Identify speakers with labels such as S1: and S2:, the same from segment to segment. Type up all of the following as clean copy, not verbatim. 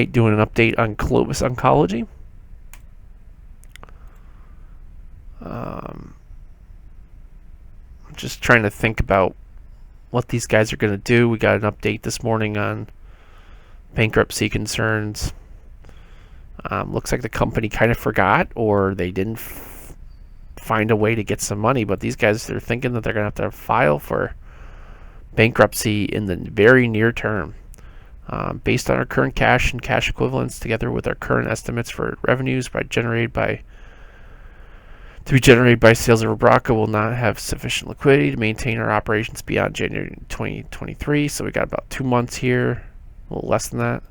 S1: tonight doing an update on Clovis Oncology. Just trying to think about what these guys are going to do. We got an update this morning on bankruptcy concerns. Looks like the company kind of forgot, or they didn't find a way to get some money, but these guys, they're thinking that they're going to have to file for bankruptcy in the very near term. Based on our current cash and cash equivalents, together with our current estimates for revenues to be generated by sales of Rubraca, will not have sufficient liquidity to maintain our operations beyond January 2023. So we got about 2 months here, a little less than that.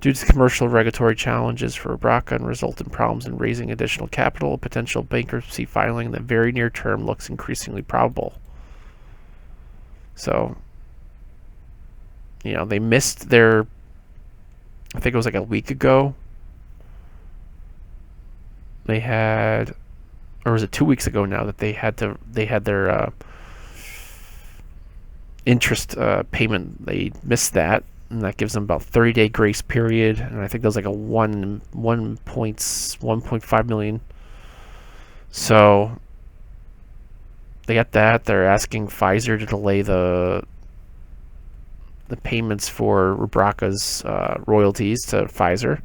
S1: Due to commercial regulatory challenges for Rubraca and resultant problems in raising additional capital, a potential bankruptcy filing in the very near term looks increasingly probable. So, they missed their, I think it was like a week ago. They had, or was it 2 weeks ago now, that they had their interest payment. They missed that, and that gives them about 30-day grace period. And I think that was like a 1.5 million. So they got that. They're asking Pfizer to delay the payments for Rubraca's royalties to Pfizer.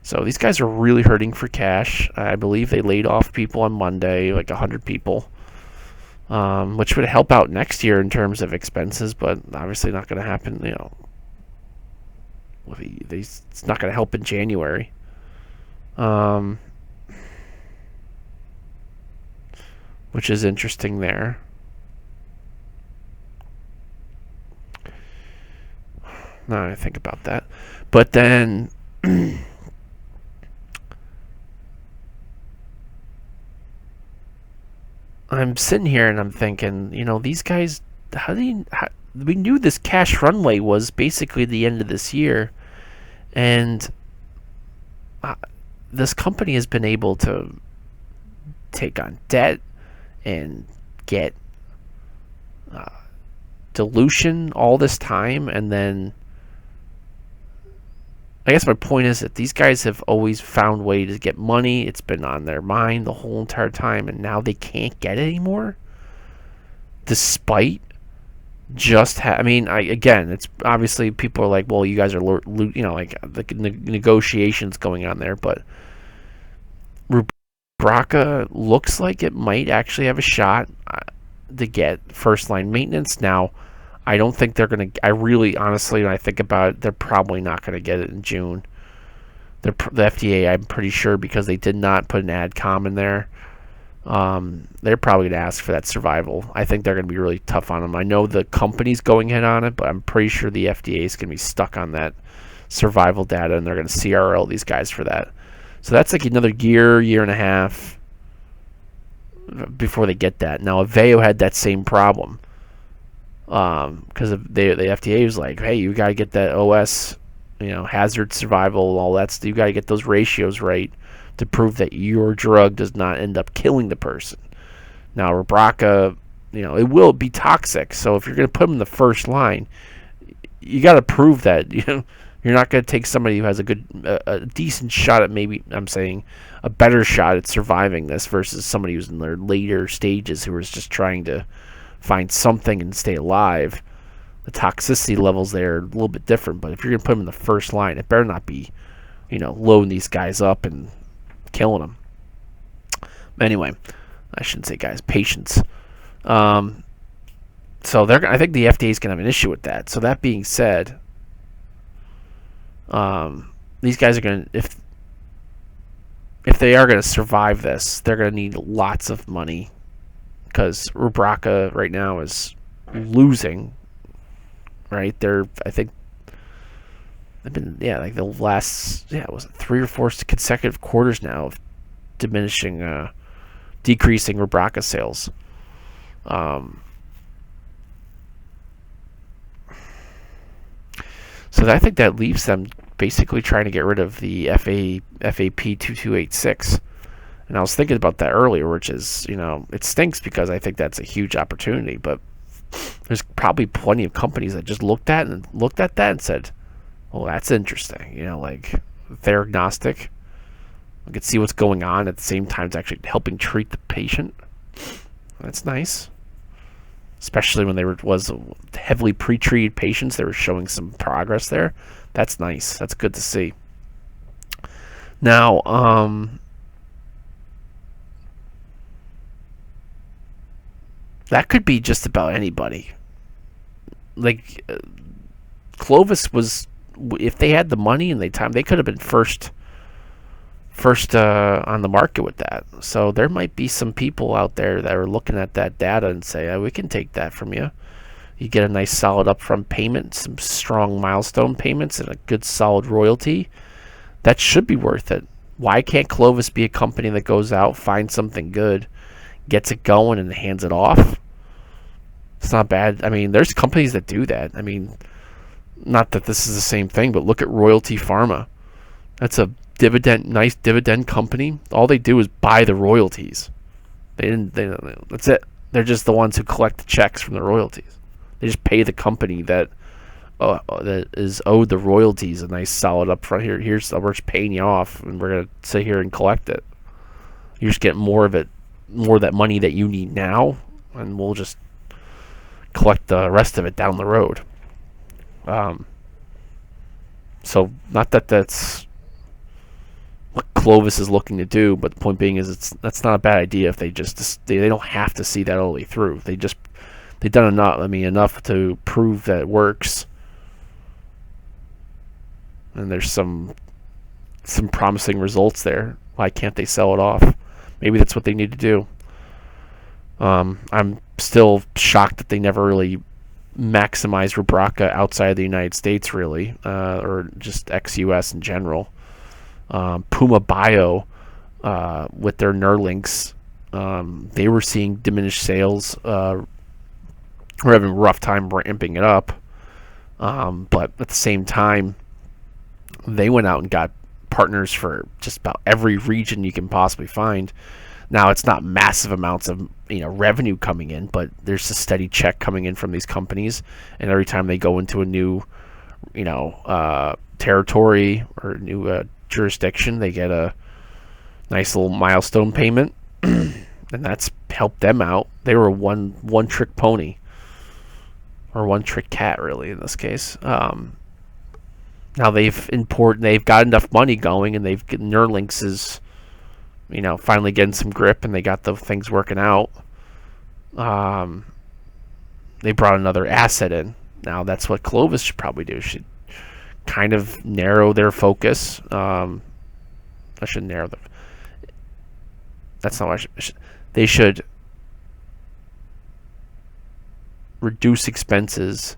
S1: So these guys are really hurting for cash. I believe they laid off people on Monday, like 100 people, which would help out next year in terms of expenses, but obviously not going to happen. It's not going to help in January. Which is interesting there. Now I think about that. But then I'm sitting here and I'm thinking, these guys, we knew this cash runway was basically the end of this year, and this company has been able to take on debt and get dilution all this time, and then I guess my point is that these guys have always found ways to get money. It's been on their mind the whole entire time, and now they can't get it anymore, despite just again, it's obviously people are like, well, you guys are like the negotiations going on there, but Rubraca looks like it might actually have a shot to get first line maintenance. Now, I don't think they're going to, I really, honestly, when I think about it, they're probably not going to get it in June. The FDA, I'm pretty sure, because they did not put an AdCom in there, they're probably going to ask for that survival. I think they're going to be really tough on them. I know the company's going in on it, but I'm pretty sure the FDA is going to be stuck on that survival data, and they're going to CRL these guys for that. So that's like another year and a half before they get that. Now, Aveo had that same problem. Because the FDA was like, hey, you got to get that OS, hazard survival, all that stuff. You got to get those ratios right to prove that your drug does not end up killing the person. Now, Rubraca, it will be toxic. So if you're going to put them in the first line, you got to prove that, you're not going to take somebody who has a decent shot at, maybe, I'm saying, a better shot at surviving this versus somebody who's in their later stages who is just trying to find something and stay alive. The toxicity levels there are a little bit different, but if you're going to put them in the first line, it better not be, loading these guys up and killing them. Anyway, I shouldn't say guys, patients. So I think the FDA is going to have an issue with that. So that being said, these guys are going to, if they are going to survive this, they're going to need lots of money, because Rubraca right now is losing. Right, I think they've been like the last was it 3 or 4 consecutive quarters now of decreasing Rubraca sales. So I think that leaves them basically trying to get rid of the FAP 2286. And I was thinking about that earlier, which is, it stinks because I think that's a huge opportunity, but there's probably plenty of companies that just looked at that and said, Well, that's interesting. Like they're agnostic. I could see what's going on at the same time. It's actually helping treat the patient. That's nice. Especially when was heavily pre-treated patients, they were showing some progress there. That's nice. That's good to see. Now, that could be just about anybody. Like Clovis was, if they had the money and they could have been first on the market with that. So there might be some people out there that are looking at that data and say, oh, we can take that from you. You get a nice solid upfront payment, some strong milestone payments, and a good solid royalty. That should be worth it. Why can't Clovis be a company that goes out, finds something good, gets it going, and hands it off? It's not bad. I mean, there's companies that do that. I mean, not that this is the same thing, but look at Royalty Pharma. That's a nice dividend company. All they do is buy the royalties. That's it. They're just the ones who collect the checks from the royalties. They just pay the company that is owed the royalties a nice solid upfront. We're just paying you off, and we're gonna sit here and collect it. You just get more of it, more of that money that you need now, and we'll just collect the rest of it down the road. So not that that's what Clovis is looking to do, but the point being is that's not a bad idea if they don't have to see that all the way through. They've done enough to prove that it works, and there's some promising results there. Why can't they sell it off? Maybe that's what they need to do. I'm still shocked that they never really maximized Rubraca outside of the United States, really, or just ex-US in general. Puma Bio, with their Nerlinks, they were seeing diminished sales. We're having a rough time ramping it up. But at the same time, they went out and got partners for just about every region you can possibly find. Now, it's not massive amounts of revenue coming in, but there's a steady check coming in from these companies, and every time they go into a new territory or new jurisdiction, they get a nice little milestone payment, and that's helped them out. They were one trick pony, or one trick cat, really, in this case. Now they've got enough money going, and Nerlinks is finally getting some grip, and they got the things working out. They brought another asset in. Now that's what Clovis should probably do. Should kind of narrow their focus. I should narrow them. That's not what they should reduce expenses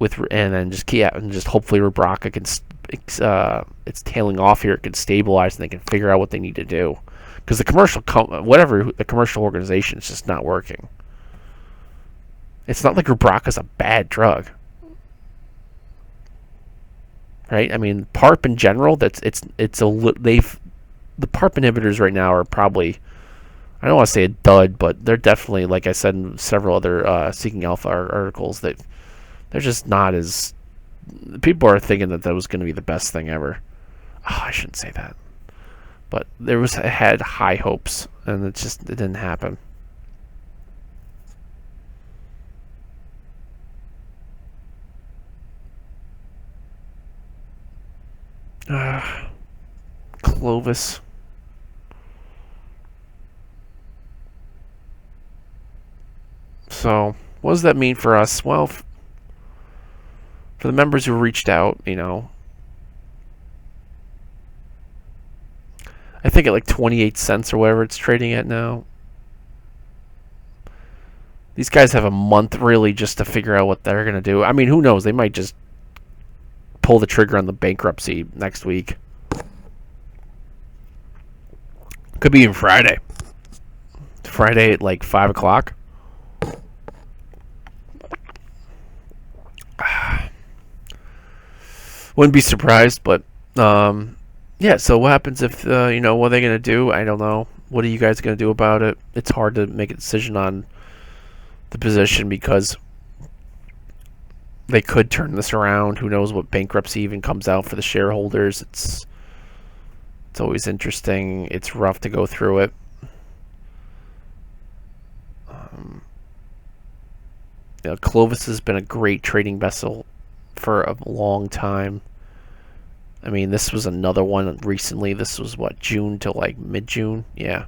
S1: and then just hopefully Rubraca can it's tailing off here. It can stabilize, and they can figure out what they need to do, because the commercial organization is just not working. It's not like Rubraca's a bad drug, right? I mean, PARP in general, the PARP inhibitors right now are probably, I don't want to say a dud, but they're definitely, like I said in several other Seeking Alpha articles, that they're just not as. People are thinking that was going to be the best thing ever. Oh, I shouldn't say that, but I had high hopes, and it didn't happen. Clovis. So, what does that mean for us? Well, for the members who reached out, I think at like 28 cents or whatever it's trading at now. These guys have a month really just to figure out what they're going to do. I mean, who knows? They might just pull the trigger on the bankruptcy next week. Could be even Friday. Friday at like 5 o'clock. Wouldn't be surprised, but yeah. So what happens if what are they going to do? I don't know. What are you guys going to do about it? It's hard to make a decision on the position, because They could turn this around. Who knows what bankruptcy even comes out for the shareholders? It's always interesting. It's rough to go through it. Clovis has been a great trading vessel for a long time. I mean, this was another one recently. This was what, June to like mid-June? Yeah.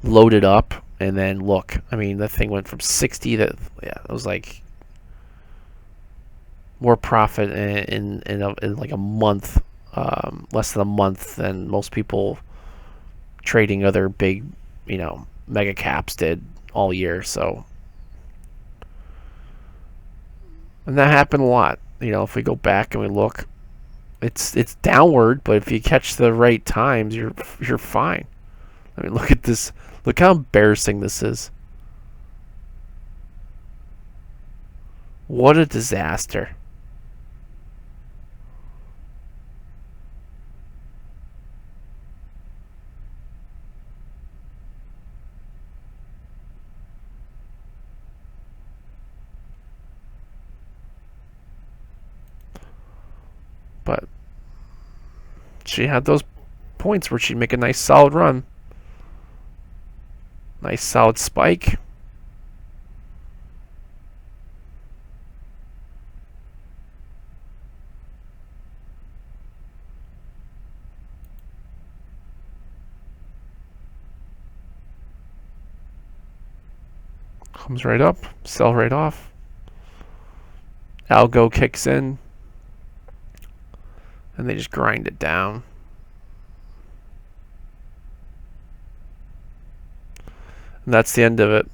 S1: Loaded up, and then look. I mean, that thing went from 60 to, yeah, it was like more profit in like a month, less than a month than most people trading other big, mega caps did all year. So, and that happened a lot. If we go back and we look, it's downward, but if you catch the right times, you're fine. I mean, look at this. Look how embarrassing this is. What a disaster. But she had those points where she'd make a nice solid run. Nice solid spike. Comes right up, sell right off. Algo kicks in, and they just grind it down. And that's the end of it.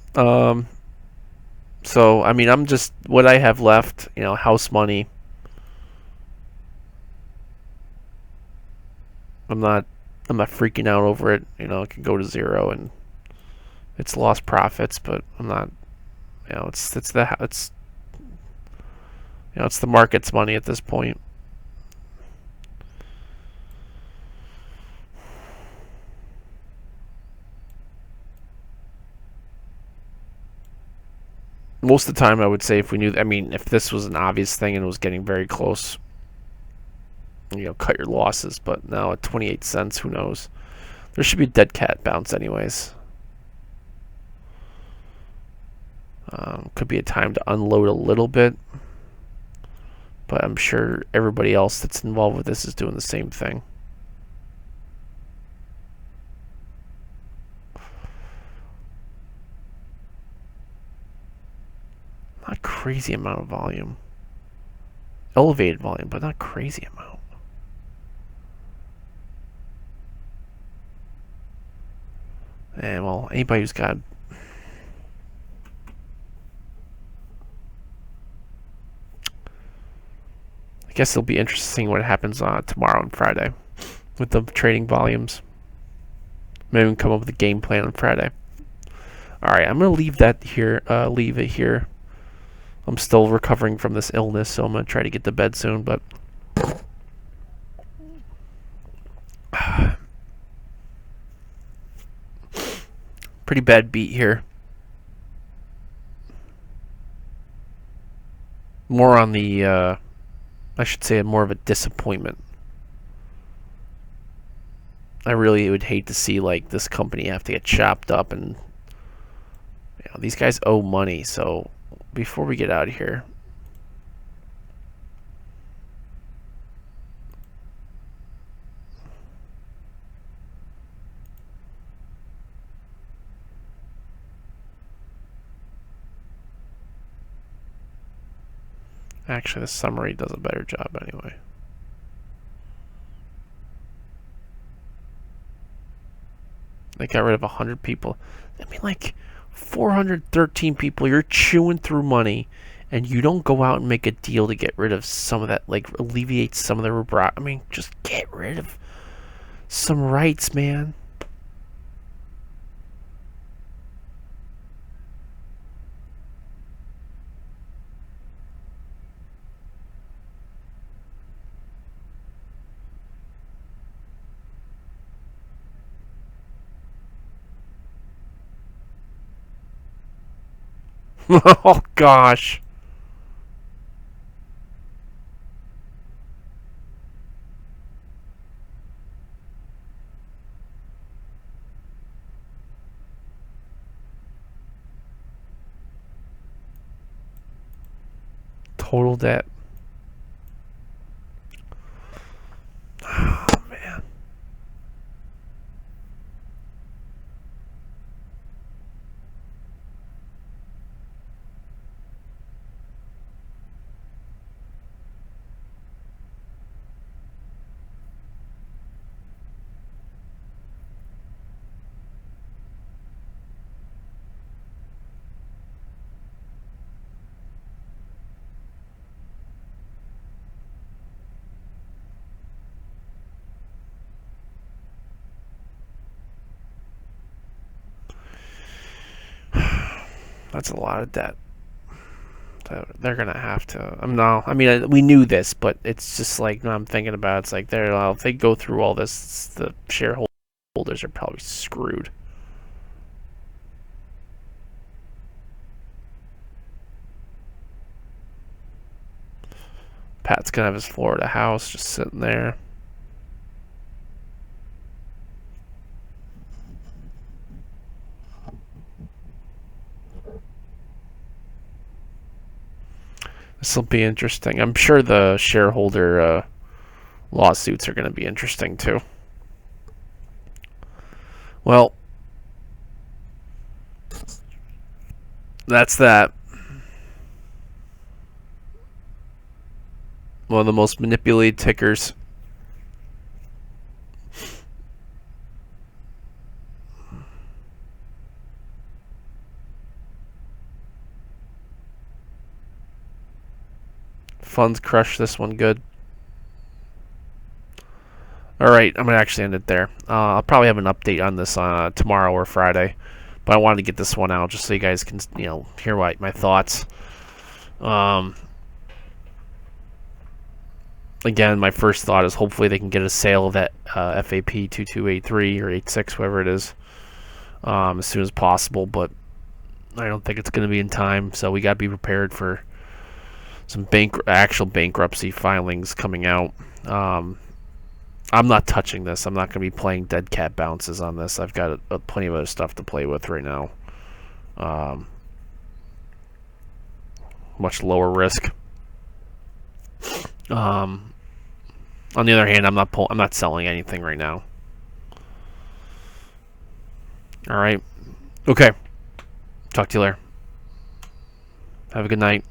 S1: So, I mean, I'm just, what I have left, house money. I'm not freaking out over it. It can go to zero and it's lost profits, but I'm not, it's it's the market's money at this point. Most of the time, I would say if we knew, if this was an obvious thing and it was getting very close, cut your losses. But now at 28 cents, who knows? There should be a dead cat bounce anyways. Could be a time to unload a little bit. But I'm sure everybody else that's involved with this is doing the same thing. Not crazy amount of volume. Elevated volume, but not crazy amount. And well, anybody who's got I guess it'll be interesting what happens tomorrow and Friday with the trading volumes. Maybe we can come up with a game plan on Friday. All right, I'm gonna leave that here. Leave it here. I'm still recovering from this illness, so I'm gonna try to get to bed soon. But pretty bad beat here. More on the, I should say, more of a disappointment. I really would hate to see like this company have to get chopped up, and these guys owe money. So before we get out of here, actually the summary does a better job anyway. They got rid of 100 people. I mean, like 413 people. You're chewing through money, and you don't go out and make a deal to get rid of some of that, like alleviate some of the. I mean, just get rid of some rights, man. Oh gosh. Total debt. Oh, man. That's a lot of debt. They're gonna have to. No, I mean, we knew this, but it's just like, no, I'm thinking about it, it's like if they go through all this, the shareholders are probably screwed. Pat's gonna have his Florida house just sitting there. This will be interesting. I'm sure the shareholder lawsuits are going to be interesting too. Well, that's that. One of the most manipulated tickers. Funds crush this one good. Alright, I'm going to actually end it there. I'll probably have an update on this tomorrow or Friday. But I wanted to get this one out just so you guys can, hear my thoughts. Again, my first thought is hopefully they can get a sale of that FAP 2283 or 86, whatever it is, as soon as possible. But I don't think it's going to be in time, so we got to be prepared for some actual bankruptcy filings coming out. I'm not touching this. I'm not going to be playing dead cat bounces on this. I've got plenty of other stuff to play with right now. Much lower risk. On the other hand, I'm not selling anything right now. All right. Okay. Talk to you later. Have a good night.